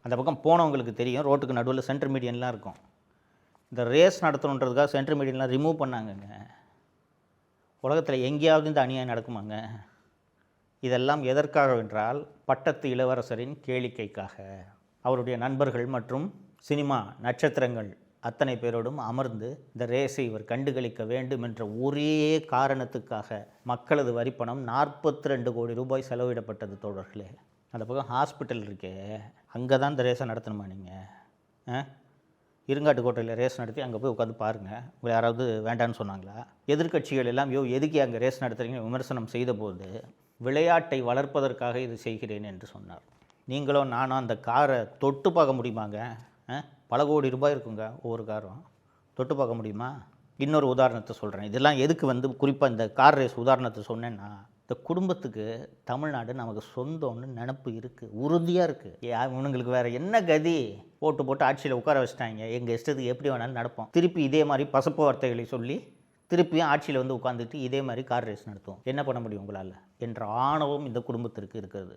அந்த பக்கம் போனவங்களுக்கு தெரியும், ரோட்டுக்கு நடுவில் சென்டர் மீடியன்லாம் இருக்கும். இந்த ரேஸ் நடத்தணுன்றதுக்காக சென்டர் மீடியன்லாம் ரிமூவ் பண்ணாங்கங்க. உலகத்தில் எங்கேயாவது இந்த அநியாயம் நடக்குமாங்க? இதெல்லாம் எதற்காக என்றால், பட்டத்து இளவரசரின் கேளிக்கைக்காக. அவருடைய நண்பர்கள் மற்றும் சினிமா நட்சத்திரங்கள் அத்தனை பேரோடும் அமர்ந்து இந்த ரேஸை இவர் கண்டுகளிக்க வேண்டும் என்ற ஒரே காரணத்துக்காக மக்களது வரிப்பணம் 42 கோடி ரூபாய் செலவிடப்பட்டது தோழர்களே. அந்த பக்கம் ஹாஸ்பிட்டல் இருக்கே, அங்கே தான் இந்த ரேஸை நடத்தணுமா நீங்கள்? இருங்காட்டுக்கோட்டையில் ரேஸ் நடத்தி அங்கே போய் உட்காந்து பாருங்கள். உங்களை யாராவது வேண்டான்னு சொன்னாங்களா? எதிர்க்கட்சிகள் எல்லாம் எதுக்கே அங்கே ரேஸ் நடத்துகிறீங்கன்னு விமர்சனம் செய்தபோது, விளையாட்டை வளர்ப்பதற்காக இது செய்கிறேன் என்று சொன்னார். நீங்களும் நானும் அந்த காரை தொட்டு பார்க்க முடியுமாங்க? பல கோடி ரூபாய் இருக்குங்க ஒவ்வொரு காரும். தொட்டு பார்க்க முடியுமா? இன்னொரு உதாரணத்தை சொல்கிறேன். இதெல்லாம் எதுக்கு குறிப்பாக இந்த கார் ரேஸ் உதாரணத்தை சொன்னேன்னா, இந்த குடும்பத்துக்கு தமிழ்நாடு நமக்கு சொந்தம்னு நினப்பு இருக்குது, உறுதியாக இருக்குது. இவனுங்களுக்கு வேறு என்ன கதி? போட்டு ஆட்சியில் உட்கார வச்சிட்டாங்க, எங்கள் இஷ்டத்துக்கு எப்படி வேணாலும் நடப்போம். திருப்பி இதே மாதிரி பசப்பு வார்த்தைகளை சொல்லி திருப்பியும் ஆட்சியில் உட்காந்துட்டு இதே மாதிரி கார் ரேஸ் நடத்துவோம். என்ன பண்ண முடியும் உங்களால் என்ற ஆணவம் இந்த குடும்பத்திற்கு இருக்கிறது.